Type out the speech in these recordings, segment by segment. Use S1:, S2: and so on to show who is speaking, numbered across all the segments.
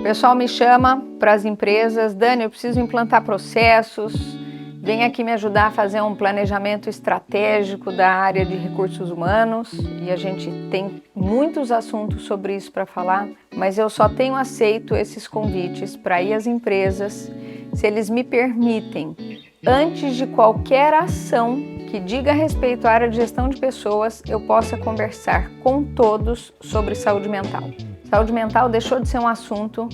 S1: pessoal me chama para as empresas, Dani, eu preciso implantar processos, vem aqui me ajudar a fazer um planejamento estratégico da área de recursos humanos, e a gente tem muitos assuntos sobre isso para falar, mas eu só tenho aceito esses convites para ir às empresas se eles me permitem, antes de qualquer ação que diga respeito à área de gestão de pessoas, eu possa conversar com todos sobre saúde mental. Saúde mental deixou de ser um assunto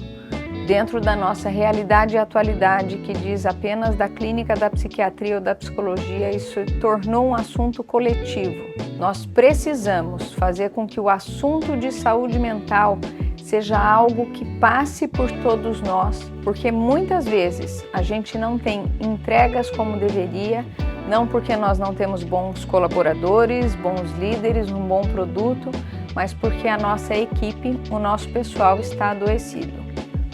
S1: dentro da nossa realidade e atualidade que diz apenas da clínica, da psiquiatria ou da psicologia. Isso se tornou um assunto coletivo. Nós precisamos fazer com que o assunto de saúde mental seja algo que passe por todos nós, porque muitas vezes a gente não tem entregas como deveria, não porque nós não temos bons colaboradores, bons líderes, um bom produto, mas porque a nossa equipe, o nosso pessoal está adoecido.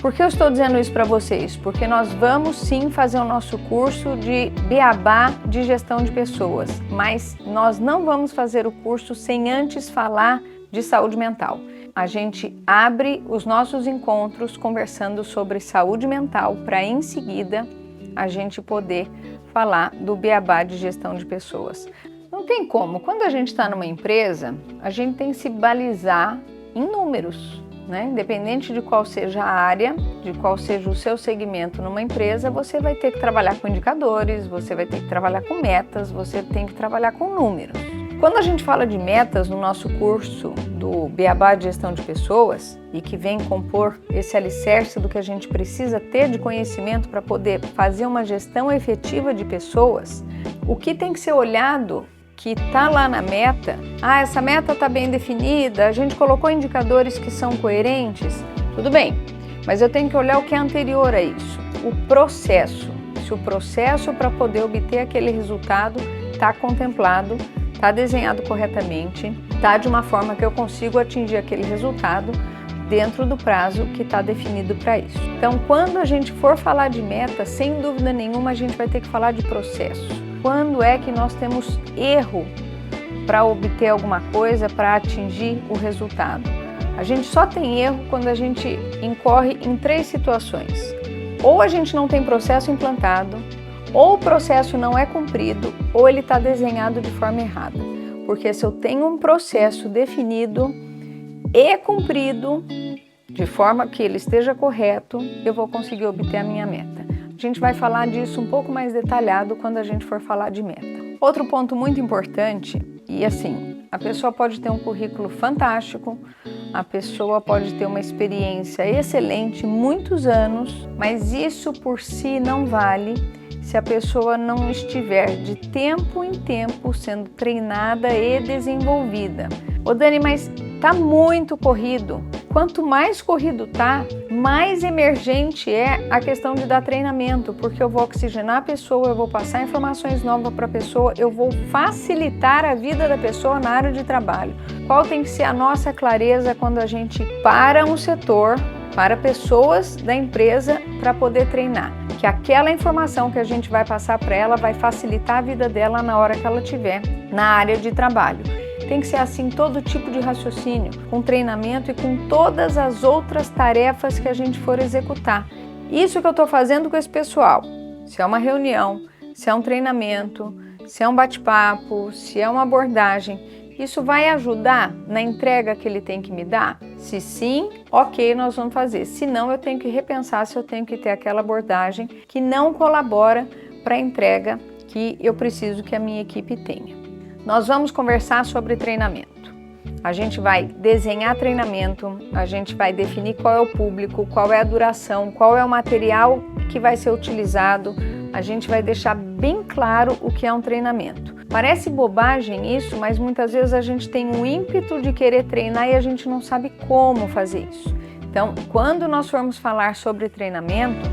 S1: Por que eu estou dizendo isso para vocês? Porque nós vamos sim fazer o nosso curso de beabá de gestão de pessoas, mas nós não vamos fazer o curso sem antes falar de saúde mental. A gente abre os nossos encontros conversando sobre saúde mental para em seguida a gente poder falar do beabá de gestão de pessoas. Não tem como, quando a gente está numa empresa, a gente tem que se balizar em números, né? Independente de qual seja a área, de qual seja o seu segmento numa empresa, você vai ter que trabalhar com indicadores, você vai ter que trabalhar com metas, você tem que trabalhar com números. Quando a gente fala de metas no nosso curso do Beabá de Gestão de Pessoas e que vem compor esse alicerce do que a gente precisa ter de conhecimento para poder fazer uma gestão efetiva de pessoas, o que tem que ser olhado que está lá na meta, essa meta está bem definida, a gente colocou indicadores que são coerentes, tudo bem, mas eu tenho que olhar o que é anterior a isso, o processo, se o processo para poder obter aquele resultado está contemplado, está desenhado corretamente, está de uma forma que eu consigo atingir aquele resultado dentro do prazo que está definido para isso. Então, quando a gente for falar de meta, sem dúvida nenhuma, a gente vai ter que falar de processo. Quando é que nós temos erro para obter alguma coisa, para atingir o resultado? A gente só tem erro quando a gente incorre em 3 situações. Ou a gente não tem processo implantado, ou o processo não é cumprido, ou ele está desenhado de forma errada. Porque se eu tenho um processo definido e cumprido, de forma que ele esteja correto, eu vou conseguir obter a minha meta. A gente vai falar disso um pouco mais detalhado quando a gente for falar de meta. Outro ponto muito importante, e assim, a pessoa pode ter um currículo fantástico, a pessoa pode ter uma experiência excelente, muitos anos, mas isso por si não vale se a pessoa não estiver de tempo em tempo sendo treinada e desenvolvida. Ô Dani, mas tá muito corrido. Quanto mais corrido tá, mais emergente é a questão de dar treinamento, porque eu vou oxigenar a pessoa, eu vou passar informações novas para a pessoa, eu vou facilitar a vida da pessoa na área de trabalho. Qual tem que ser a nossa clareza quando a gente para um setor, para pessoas da empresa para poder treinar? Que aquela informação que a gente vai passar para ela vai facilitar a vida dela na hora que ela estiver na área de trabalho. Tem que ser assim todo tipo de raciocínio, com treinamento e com todas as outras tarefas que a gente for executar. Isso que eu estou fazendo com esse pessoal, se é uma reunião, se é um treinamento, se é um bate-papo, se é uma abordagem, isso vai ajudar na entrega que ele tem que me dar? Se sim, ok, nós vamos fazer. Se não, eu tenho que repensar se eu tenho que ter aquela abordagem que não colabora para a entrega que eu preciso que a minha equipe tenha. Nós vamos conversar sobre treinamento. A gente vai desenhar treinamento, a gente vai definir qual é o público, qual é a duração, qual é o material que vai ser utilizado. A gente vai deixar bem claro o que é um treinamento. Parece bobagem isso, mas muitas vezes a gente tem um ímpeto de querer treinar e a gente não sabe como fazer isso. Então, quando nós formos falar sobre treinamento,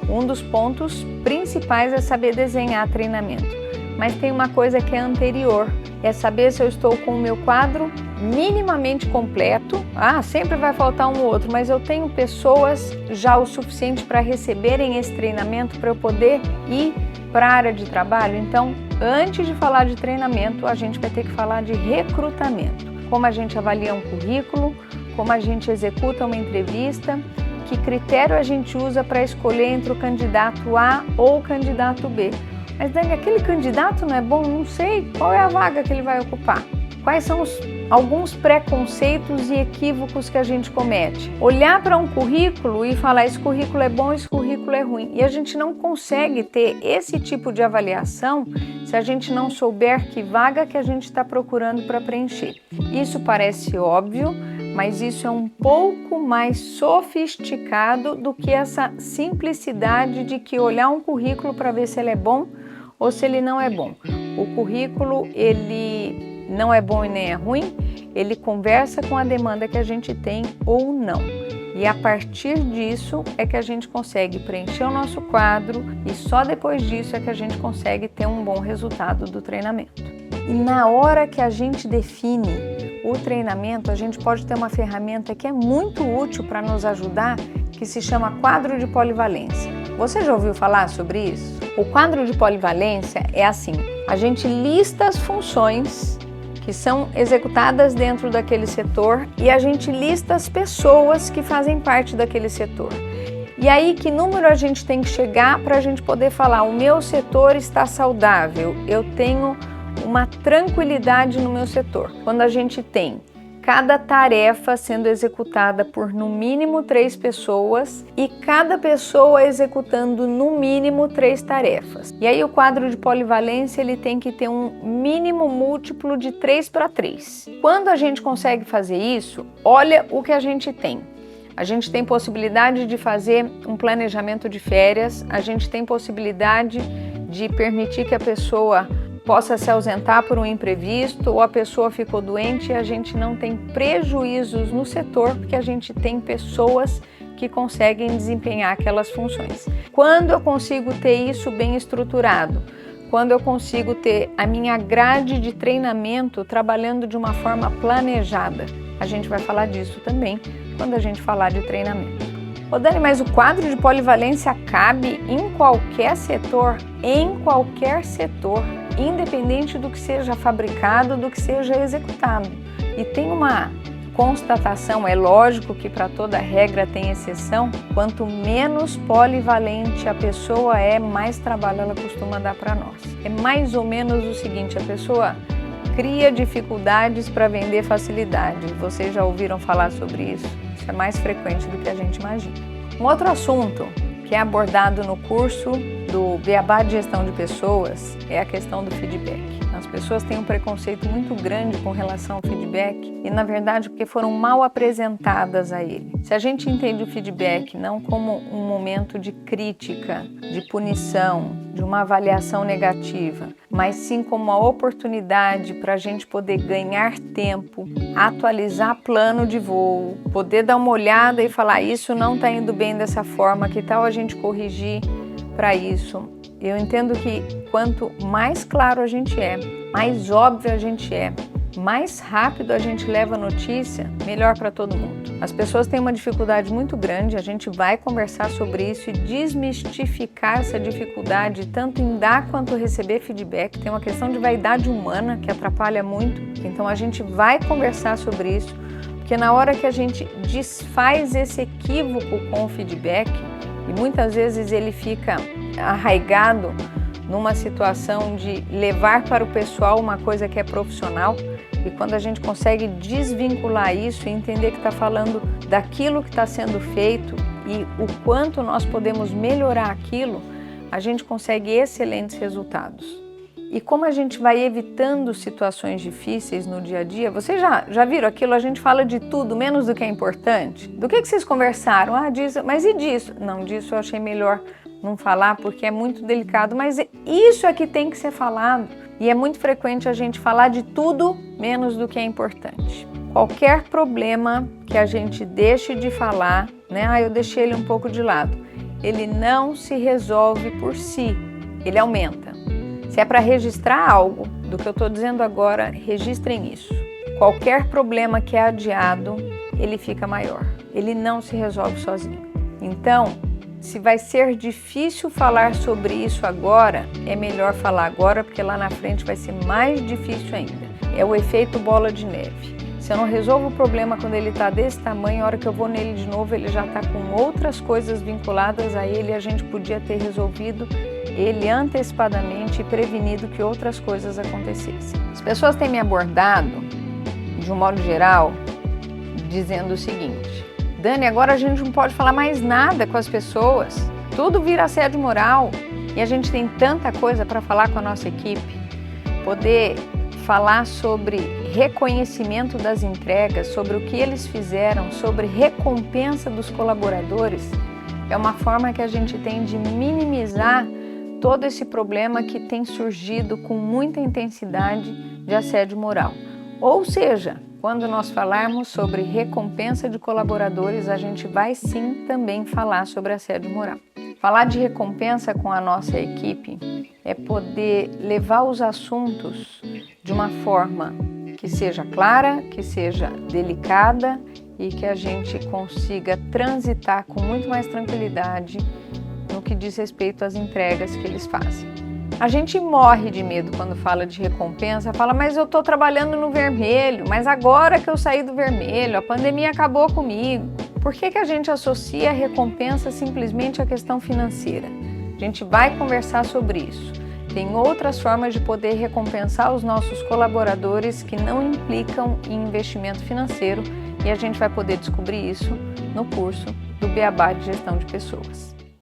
S1: um dos pontos principais é saber desenhar treinamento. Mas tem uma coisa que é anterior, é saber se eu estou com o meu quadro minimamente completo. Sempre vai faltar um ou outro, mas eu tenho pessoas já o suficiente para receberem esse treinamento para eu poder ir para a área de trabalho. Então, antes de falar de treinamento, a gente vai ter que falar de recrutamento. Como a gente avalia um currículo, como a gente executa uma entrevista, que critério a gente usa para escolher entre o candidato A ou o candidato B. Mas Dani, aquele candidato não é bom? Não sei. Qual é a vaga que ele vai ocupar? Quais são alguns preconceitos e equívocos que a gente comete? Olhar para um currículo e falar esse currículo é bom, esse currículo é ruim. E a gente não consegue ter esse tipo de avaliação se a gente não souber que vaga que a gente está procurando para preencher. Isso parece óbvio, mas isso é um pouco mais sofisticado do que essa simplicidade de que olhar um currículo para ver se ele é bom ou se ele não é bom. O currículo, ele não é bom e nem é ruim, ele conversa com a demanda que a gente tem ou não. E a partir disso é que a gente consegue preencher o nosso quadro e só depois disso é que a gente consegue ter um bom resultado do treinamento. E na hora que a gente define o treinamento, a gente pode ter uma ferramenta que é muito útil para nos ajudar, que se chama quadro de polivalência. Você já ouviu falar sobre isso? O quadro de polivalência é assim, a gente lista as funções que são executadas dentro daquele setor e a gente lista as pessoas que fazem parte daquele setor. E aí, que número a gente tem que chegar para a gente poder falar, o meu setor está saudável, eu tenho uma tranquilidade no meu setor. Quando a gente tem cada tarefa sendo executada por no mínimo 3 pessoas e cada pessoa executando no mínimo 3 tarefas. E aí o quadro de polivalência ele tem que ter um mínimo múltiplo de 3 para 3. Quando a gente consegue fazer isso, olha o que a gente tem. A gente tem possibilidade de fazer um planejamento de férias, a gente tem possibilidade de permitir que a pessoa possa se ausentar por um imprevisto ou a pessoa ficou doente e a gente não tem prejuízos no setor porque a gente tem pessoas que conseguem desempenhar aquelas funções. Quando eu consigo ter isso bem estruturado, quando eu consigo ter a minha grade de treinamento trabalhando de uma forma planejada, a gente vai falar disso também quando a gente falar de treinamento. Ô Dani, mas o quadro de polivalência cabe em qualquer setor? Em qualquer setor, independente do que seja fabricado, do que seja executado. E tem uma constatação, é lógico que para toda regra tem exceção, quanto menos polivalente a pessoa é, mais trabalho ela costuma dar para nós. É mais ou menos o seguinte, a pessoa cria dificuldades para vender facilidade. Vocês já ouviram falar sobre isso? Isso é mais frequente do que a gente imagina. Um outro assunto que é abordado no curso do Beabá de Gestão de Pessoas é a questão do feedback. As pessoas têm um preconceito muito grande com relação ao feedback e, na verdade, porque foram mal apresentadas a ele. Se a gente entende o feedback não como um momento de crítica, de punição, de uma avaliação negativa, mas sim como uma oportunidade para a gente poder ganhar tempo, atualizar plano de voo, poder dar uma olhada e falar isso não está indo bem dessa forma, que tal a gente corrigir para isso? Eu entendo que quanto mais claro a gente é, mais óbvio a gente é, mais rápido a gente leva a notícia, melhor para todo mundo. As pessoas têm uma dificuldade muito grande, a gente vai conversar sobre isso e desmistificar essa dificuldade, tanto em dar quanto receber feedback. Tem uma questão de vaidade humana que atrapalha muito, então a gente vai conversar sobre isso, porque na hora que a gente desfaz esse equívoco com o feedback, e muitas vezes ele fica arraigado numa situação de levar para o pessoal uma coisa que é profissional, e quando a gente consegue desvincular isso e entender que está falando daquilo que está sendo feito e o quanto nós podemos melhorar aquilo, a gente consegue excelentes resultados. E como a gente vai evitando situações difíceis no dia a dia, vocês já viram aquilo? A gente fala de tudo, menos do que é importante. Do que vocês conversaram? Ah, disso, mas e disso? Não, disso eu achei melhor não falar porque é muito delicado, mas isso é que tem que ser falado. E é muito frequente a gente falar de tudo, menos do que é importante. Qualquer problema que a gente deixe de falar, né? Ah, eu deixei ele um pouco de lado. Ele não se resolve por si, ele aumenta. Se é para registrar algo do que eu estou dizendo agora, registrem isso. Qualquer problema que é adiado, ele fica maior. Ele não se resolve sozinho. Então, se vai ser difícil falar sobre isso agora, é melhor falar agora, porque lá na frente vai ser mais difícil ainda. É o efeito bola de neve. Se eu não resolvo o problema quando ele está desse tamanho, a hora que eu vou nele de novo, ele já está com outras coisas vinculadas a ele, a gente podia ter resolvido ele antecipadamente e prevenido que outras coisas acontecessem. As pessoas têm me abordado, de um modo geral, dizendo o seguinte: Dani, agora a gente não pode falar mais nada com as pessoas, tudo vira assédio moral e a gente tem tanta coisa para falar com a nossa equipe. Poder falar sobre reconhecimento das entregas, sobre o que eles fizeram, sobre recompensa dos colaboradores, é uma forma que a gente tem de minimizar todo esse problema que tem surgido com muita intensidade de assédio moral. Ou seja, quando nós falarmos sobre recompensa de colaboradores, a gente vai sim também falar sobre assédio moral. Falar de recompensa com a nossa equipe é poder levar os assuntos de uma forma que seja clara, que seja delicada e que a gente consiga transitar com muito mais tranquilidade no que diz respeito às entregas que eles fazem. A gente morre de medo quando fala de recompensa, fala, mas eu estou trabalhando no vermelho, mas agora que eu saí do vermelho, a pandemia acabou comigo. Por que a gente associa a recompensa simplesmente à questão financeira? A gente vai conversar sobre isso. Tem outras formas de poder recompensar os nossos colaboradores que não implicam em investimento financeiro e a gente vai poder descobrir isso no curso do Beabá de Gestão de Pessoas.